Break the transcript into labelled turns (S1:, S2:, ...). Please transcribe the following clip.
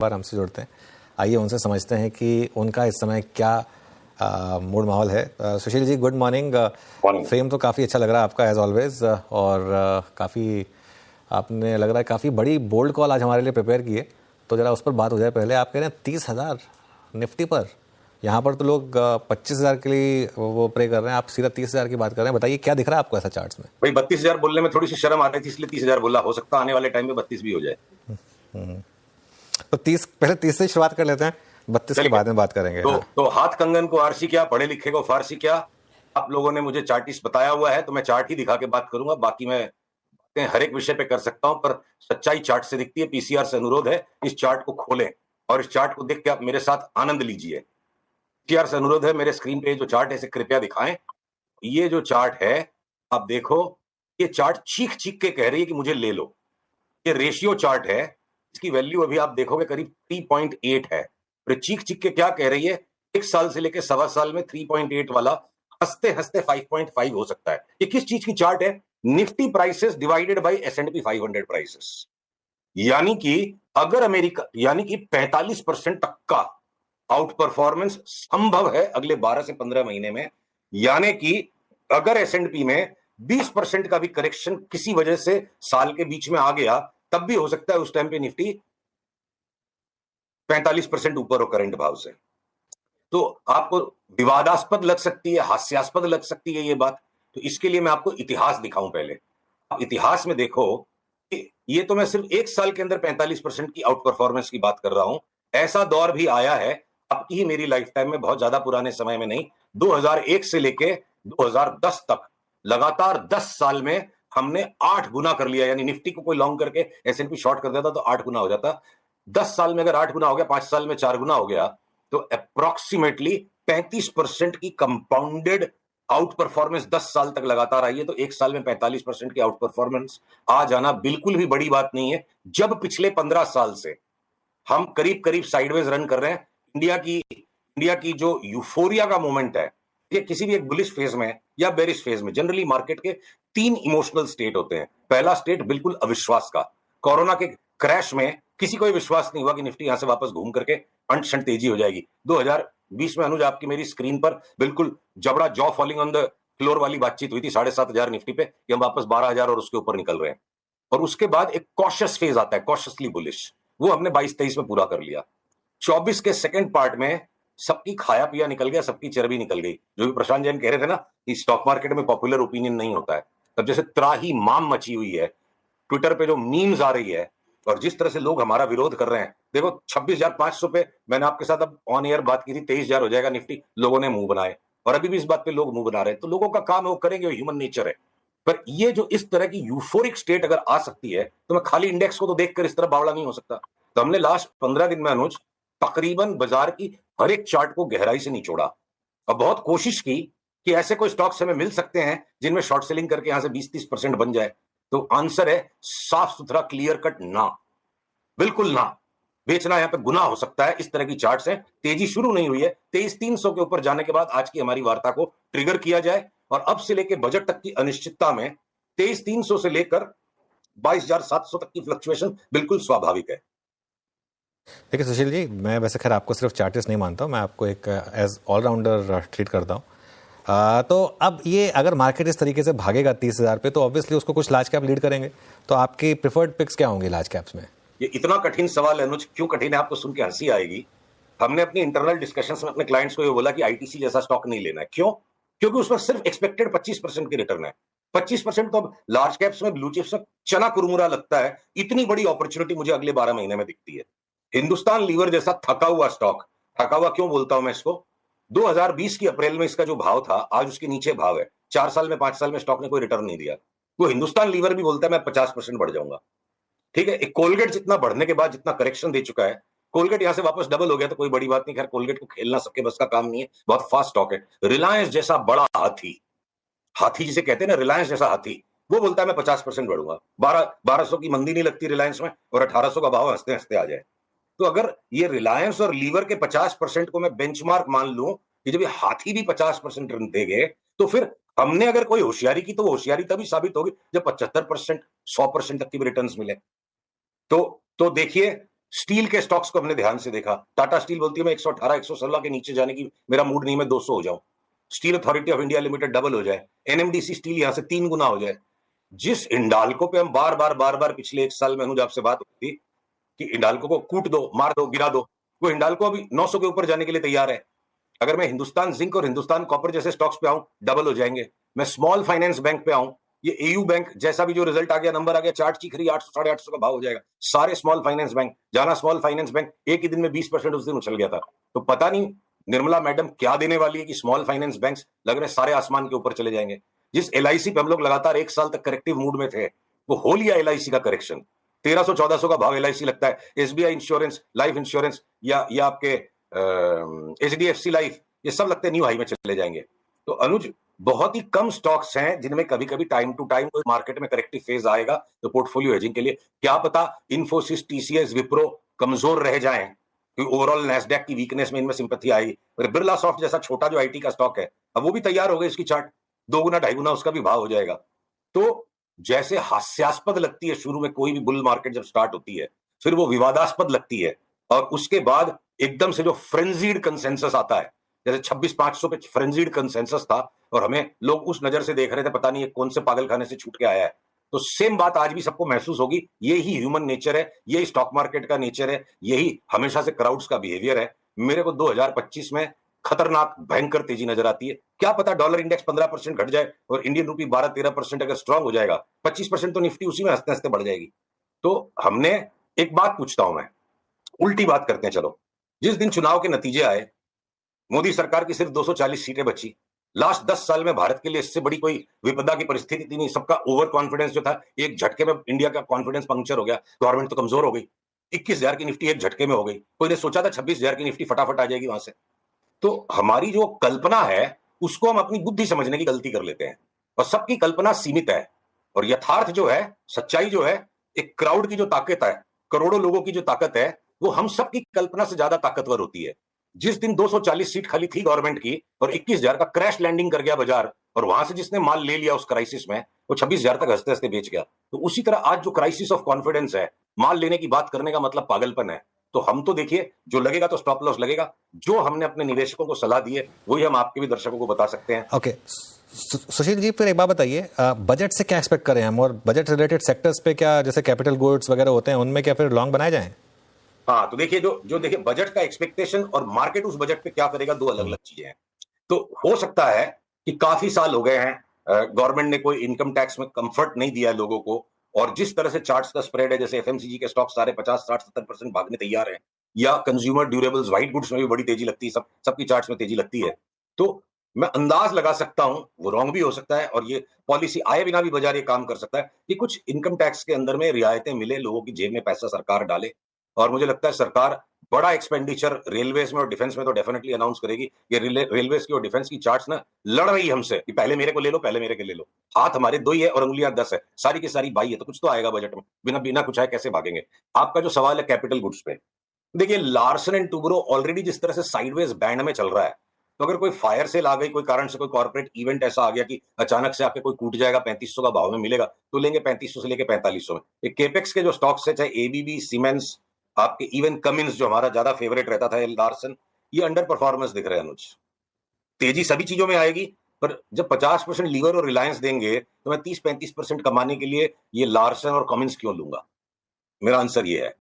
S1: बार हमसे जुड़ते हैं। आइए उनसे समझते हैं कि उनका इस समय क्या मूड माहौल है। Sushil ji, good morning. Frame तो काफ़ी अच्छा लग रहा है आपका एज ऑलवेज, और काफ़ी आपने लग रहा है काफ़ी बड़ी बोल्ड कॉल आज हमारे लिए प्रिपेयर की है, तो ज़रा उस पर बात हो जाए। पहले आप कह रहे हैं 30,000 निफ्टी पर, यहाँ पर तो लोग 25,000 के लिए वो प्रे कर रहे हैं, आप सीधा 30,000 की बात कर रहे हैं। बताइए क्या दिख रहा है आपको ऐसा चार्ट्स में?
S2: भाई 32,000 बोलने में थोड़ी सी शर्म आ रही थी, इसलिए 30,000 बोला। हो सकता है आने वाले टाइम में 32 भी हो जाए।
S1: तो 30, पहले 30 से शुरुआत कर लेते हैं, 32 के बाद में बात करेंगे।
S2: तो हाथ कंगन को आरसी क्या, पढ़े लिखे को फारसी क्या। आप लोगों ने मुझे चार्टिस्ट बताया हुआ है, तो मैं चार्ट ही दिखा के बात करूंगा। बाकी मैं हर एक विषय पे कर सकता हूं, पर सच्चाई चार्ट से दिखती है। पीसीआर से अनुरोध है, इस चार्ट को खोलें और इस चार्ट को देख के आप मेरे साथ आनंद लीजिए। पीसीआर से अनुरोध है, मेरे स्क्रीन पे जो चार्ट है इसे कृपया दिखाएं। ये जो चार्ट है आप देखो, ये चार्ट चीख चीख के कह रही है कि मुझे ले लो। ये रेशियो चार्ट है, इसकी वैल्यू अभी आप देखोगे करीब 3.8 है। और चीख चीख के क्या कह रही है, एक साल से लेकर सवा साल में 3.8 वाला हंसते हंसते 5.5 हो सकता है। ये किस चीज की चार्ट है? Nifty prices divided by S&P 500 prices. यानी कि अगर अमेरिका, यानी कि 45% तक का आउट परफॉर्मेंस संभव है अगले 12 से 15 महीने में। यानी कि अगर S&P में 20% का भी करेक्शन किसी वजह से साल के बीच में आ गया, तब भी हो सकता है उस टाइम पे निफ्टी 45% ऊपर हो करंट भाव से। तो आपको विवादास्पद लग सकती है, हास्यास्पद लग सकती है ये बात, तो इसके लिए मैं आपको इतिहास दिखाऊं। पहले आप इतिहास में देखो कि ये तो मैं सिर्फ एक साल के अंदर 45% की आउट परफॉर्मेंस की बात कर रहा हूं। ऐसा दौर भी आया है आपकी ही मेरी लाइफ टाइम में, बहुत ज्यादा पुराने समय में नहीं, 2001 से लेके 2010 तक लगातार 10 साल में हमने 8 गुना कर लिया। यानी निफ्टी को कोई लॉन्ग करके S&P शॉर्ट कर देता तो 8 गुना हो जाता। 10 साल में अगर 8 गुना हो गया, 5 साल में 4 गुना हो गया, तो अप्रोक्सीमेटली 35% की कंपाउंडेड आउट परफॉर्मेंस 10 साल तक लगातार आई है। तो एक साल में 45% की आउट परफॉर्मेंस आ जाना बिल्कुल भी बड़ी बात नहीं है, जब पिछले 15 साल से हम करीब करीब साइडवेज रन कर रहे हैं। इंडिया की जो यूफोरिया का मोमेंट है, ये किसी भी एक बुलिश फेज में या बेरिश फेज में, जनरली मार्केट के 3 इमोशनल स्टेट होते हैं। पहला स्टेट बिल्कुल अविश्वास का। कोरोना के क्रैश में किसी को विश्वास नहीं हुआ कि निफ्टी यहां से वापस घूम करके अंशण तेजी हो जाएगी। 2020 में अनुज आपकी मेरी स्क्रीन पर बिल्कुल जबड़ा jaw falling on the floor वाली बातचीत हुई थी 7,500 निफ्टी पे कि हम वापस 12,000 और उसके ऊपर निकल रहे हैं। और उसके बाद एक कॉशियस फेज आता है, कॉशियसली बुलिश, वो हमने 22-23 में पूरा कर लिया। 24 के सेकंड पार्ट में सबकी खाया पिया निकल गया, सबकी चर्बी निकल गई। जो भी प्रशांत जैन कह रहे थे ना कि स्टॉक मार्केट में पॉपुलर ओपिनियन नहीं होता है, तब जैसे त्राही माम मची हुई है, ट्विटर पे जो मीम्स आ रही है और जिस तरह से लोग हमारा विरोध कर रहे हैं। देखो 26,500 पे मैंने आपके साथ अब ऑन एयर बात की थी, 23,000 हो जाएगा निफ्टी, लोगों ने मुंह बनाए और अभी भी इस बात पे लोग मुंह बना रहे हैं। तो लोगों का काम है, वो करेंगे, वो ह्यूमन नेचर है। पर ये जो इस तरह की यूफोरिक स्टेट अगर आ सकती है, तो मैं खाली इंडेक्स को तो देखकर इस तरह बावड़ा नहीं हो सकता। तो हमने लास्ट 15 दिन में अनुज तकरीबन बाजार की हर एक चार्ट को गहराई से निचोड़ा और बहुत कोशिश की कि ऐसे कोई स्टॉक्स हमें मिल सकते हैं जिनमें शॉर्ट सेलिंग करके यहां से 20-30% बन जाए। तो आंसर है साफ सुथरा क्लियर कट, ना, बिल्कुल ना। बेचना यहां पे गुनाह हो सकता है। इस तरह की चार्ट्स हैं। तेजी शुरू नहीं हुई है, 23,300 के ऊपर जाने के बाद आज की हमारी वार्ता को ट्रिगर किया जाए और अब से लेकर बजट तक की अनिश्चितता में 23,300 से लेकर 22,700 तक की फ्लक्चुएशन बिल्कुल स्वाभाविक है।
S1: देखिए सुशील जी, मैं वैसे खैर आपको सिर्फ चार्टिस्ट नहीं मानता हूँ, मैं आपको एक एज ऑलराउंडर ट्रीट करता हूँ। तो अब ये अगर मार्केट इस तरीके से भागेगा 30,000 पे, तो ऑब्वियसली उसको कुछ लार्ज कैप लीड करेंगे। तो आपकी प्रिफर्ड पिक्स क्या होंगी लार्ज कैप्स में?
S2: ये इतना कठिन सवाल है अनुज, क्यों कठिन है आपको सुन के हंसी आएगी। हमने अपनी इंटरनल डिस्कशंस में अपने क्लाइंट्स को ये बोला कि आईटीसी जैसा स्टॉक नहीं लेना है। क्यों? क्योंकि उस पर सिर्फ एक्सपेक्टेड 25% की रिटर्न है। 25% तो अब लार्ज कैप्स में, ब्लू चिप्स में चना कुरमुरा लगता है। इतनी बड़ी अपॉर्चुनिटी मुझे अगले 12 महीने में दिखती है। हिंदुस्तान लीवर जैसा थका हुआ स्टॉक, थका हुआ क्यों बोलता हूं मैं इसको, 2020 की अप्रैल में इसका जो भाव था आज उसके नीचे भाव है। 4 साल में 5 साल में स्टॉक ने कोई रिटर्न नहीं दिया। वो हिंदुस्तान लीवर भी बोलता है मैं 50% बढ़ जाऊंगा। ठीक है, एक कोलगेट जितना बढ़ने के बाद जितना करेक्शन दे चुका है, कोलगेट यहां से वापस डबल हो गया तो कोई बड़ी बात नहीं। खैर कोलगेट को खेलना सबके बस का काम नहीं है, बहुत फास्ट स्टॉक है। रिलायंस जैसा बड़ा हाथी, हाथी जिसे कहते हैं ना, रिलायंस जैसा हाथी, वो बोलता है मैं 50% बढ़ूंगा। 1200 की मंदी नहीं लगती रिलायंस में और 1800 का भाव हंसते हंसते आ जाए। तो अगर ये रिलायंस और लीवर के 50% को मैं बेंचमार्क मान लूं कि जब ये हाथी भी 50% रिटर्न देंगे, तो फिर हमने अगर कोई होशियारी की तो वो होशियारी तभी साबित होगी जब 75%, 100% तक की भी रिटर्न मिले। तो देखिए, स्टील के स्टॉक्स को हमने ध्यान से देखा। टाटा स्टील बोलती है मैं 118 116 के नीचे जाने की मेरा मूड नहीं, मैं 200 हो जाऊं। Steel authority of India limited double हो जाए, एनएमडीसी स्टील यहां से 3 गुना हो जाए। जिस हिंडाल्को पे हम बार बार पिछले 1 साल में अनुज आपसे बात होती कि हिंडाल्को को कूट दो, मार दो, गिरा दो, वो हिंडाल्को अभी 900 के ऊपर जाने के लिए तैयार है। अगर मैं हिंदुस्तान जिंक और हिंदुस्तान कॉपर जैसे स्टॉक्स पे आऊं, डबल हो जाएंगे। मैं स्मॉल फाइनेंस बैंक पे आऊं, ये एयू बैंक जैसा भी जो रिजल्ट आ गया, नंबर आ गया, चार्ट चीख रही 800 850 का भाव हो जाएगा। सारे स्मॉल फाइनेंस बैंक, जाना स्मॉल फाइनेंस बैंक एक ही दिन में 20% उस दिन उछल गया था। तो पता नहीं निर्मला मैडम क्या देने वाली है कि स्मॉल फाइनेंस बैंक्स लग रहे सारे आसमान के ऊपर चले जाएंगे। जिस एलआईसी पे हम लोग लगातार 1 साल तक करेक्टिव मूड में थे, वो हो लिया एलआईसी का करेक्शन। 1300 1400 का भाव एलआईसी लगता है। एसबीआई इंश्योरेंस, लाइफ इंश्योरेंस या आपके एचडीएफसी लाइफ, ये सब लगते हैं न्यू हाई में चले जाएंगे। तो अनुज बहुत ही कम स्टॉक्स हैं जिनमें कभी कभी टाइम टू टाइम मार्केट में करेक्टिव फेज आएगा, तो पोर्टफोलियो हेजिंग के लिए क्या पता इन्फोसिस, टीसीएस, विप्रो कमजोर रह जाएं, क्योंकि ओवरऑल नैस्डैक की वीकनेस में इनमें सिंपैथी आएगी। बिरला सॉफ्ट जैसा छोटा जो आईटी का स्टॉक है, अब वो भी तैयार हो गई, इसकी चार्ट 2 गुना 2.5 गुना उसका भी भाव हो जाएगा। तो जैसे हास्यास्पद लगती है शुरू में कोई भी बुल मार्केट जब स्टार्ट होती है, फिर वो विवादास्पद लगती है, और उसके बाद एकदम से जो फ्रेंजीड कंसेंसस आता है, जैसे 26,500 पे फ्रेंजीड कंसेंसस था और हमें लोग उस नजर से देख रहे थे, पता नहीं ये कौन से पागल खाने से छूट के आया है। तो सेम बात आज भी सबको महसूस होगी। यही ह्यूमन नेचर है, यही स्टॉक मार्केट का नेचर है, यही हमेशा से क्राउड्स का बिहेवियर है। मेरे को 2025 में खतरनाक भयंकर तेजी नजर आती है। क्या पता डॉलर इंडेक्स 15% घट जाए और इंडियन रूपी 12-13% अगर स्ट्रांग हो जाएगा, 25% तो निफ्टी उसी में हंसते हंसते बढ़ जाएगी। तो हमने एक बात पूछता हूं मैं, उल्टी बात करते हैं चलो। जिस दिन चुनाव के नतीजे आए, मोदी सरकार की सिर्फ 240 सीटें बची। लास्ट 10 साल में भारत के लिए इससे बड़ी कोई विपदा की परिस्थिति थी नहीं। सबका ओवर कॉन्फिडेंस जो था, एक झटके में इंडिया का कॉन्फिडेंस पंक्चर हो गया, गवर्नमेंट तो कमजोर हो गई। 21,000 की निफ्टी एक झटके में हो गई। कोई ने सोचा था 26,000 की निफ्टी फटाफट आ जाएगी वहां से। तो हमारी जो कल्पना है उसको हम अपनी बुद्धि समझने की गलती कर लेते हैं, और सबकी कल्पना सीमित है। और यथार्थ जो है, सच्चाई जो है, एक क्राउड की जो ताकत है, करोड़ों लोगों की जो ताकत है, वो हम सबकी कल्पना से ज्यादा ताकतवर होती है। जिस दिन 240 सीट खाली थी गवर्नमेंट की और 21,000 का क्रैश लैंडिंग कर गया बाजार, और वहां से जिसने माल ले लिया उस क्राइसिस में, वो 26,000 तक हंसते हंसते बेच गया। तो उसी तरह आज जो क्राइसिस ऑफ कॉन्फिडेंस है, माल लेने की बात करने का मतलब पागलपन है। तो हम तो देखिए, जो लगेगा तो स्टॉप लॉस लगेगा। जो हमने अपने निवेशकों को सलाह दी है वही हम आपके भी दर्शकों को बता सकते हैं।
S1: ओके सुशील जी, फिर एक बात बताइए, बजट से क्या एक्सपेक्ट करें हम, और बजट रिलेटेड सेक्टर्स पे क्या, जैसे कैपिटल गुड्स वगैरह होते हैं, उनमें क्या फिर लॉन्ग बनाए जाएं?
S2: हाँ, तो देखिए, जो देखिए बजट का एक्सपेक्टेशन और मार्केट उस बजट पे क्या करेगा, दो अलग अलग चीजें हैं। तो हो सकता है कि काफी साल हो गए हैं गवर्नमेंट ने कोई इनकम टैक्स में कंफर्ट नहीं दिया लोगों को, और जिस तरह से चार्ट्स का स्प्रेड है, जैसे एफएमसीजी के स्टॉक सारे 50-60-70% भागने तैयार हैं, या कंज्यूमर ड्यूरेबल्स, व्हाइट गुड्स में भी बड़ी तेजी लगती है, सबकी चार्ट्स में तेजी लगती है। तो मैं अंदाज लगा सकता हूं, वो रॉन्ग भी हो सकता है, और ये पॉलिसी आए बिना भी बाजार ये काम कर सकता है कि कुछ इनकम टैक्स के अंदर में रियायतें मिले, लोगों की जेब में पैसा सरकार डाले। और मुझे लगता है सरकार बड़ा एक्सपेंडिचर रेलवेज में और डिफेंस में तो डेफिनेटली अनाउंस करेगी। ये रेलवेज की और डिफेंस की चार्ट्स ना लड़ रही है हमसे कि पहले मेरे को ले लो, पहले मेरे को ले लो। हाथ हमारे 2 ही है और उंगलियां 10 है, सारी की सारी बाई है, तो कुछ तो आएगा बजट में। बिना बिना कुछ आए कैसे भागेंगे? आपका जो सवाल है कैपिटल गुड्स पे, देखिए लार्सन एंड टुब्रो ऑलरेडी जिस तरह से साइडवेज बैंड में चल रहा है, तो अगर कोई फायर सेल आ गई, कोई कारण से कोई कॉर्पोरेट इवेंट ऐसा आ गया कि अचानक से आके कोई कूट जाएगा, 3500 का भाव में मिलेगा, तो लेंगे 3500 से लेके 4500 में। ये केपेक्स के जो स्टॉक्स है, चाहे एबीबी, सीमेंस, आपके इवन कमिंस जो हमारा ज्यादा फेवरेट रहता था, लार्सन, ये अंडर परफॉर्मेंस दिख रहे हैं अनुज। तेजी सभी चीजों में आएगी, पर जब 50% लीवर और रिलायंस देंगे, तो मैं 30-35% कमाने के लिए ये लार्सन और कमिंस क्यों लूंगा? मेरा आंसर ये है।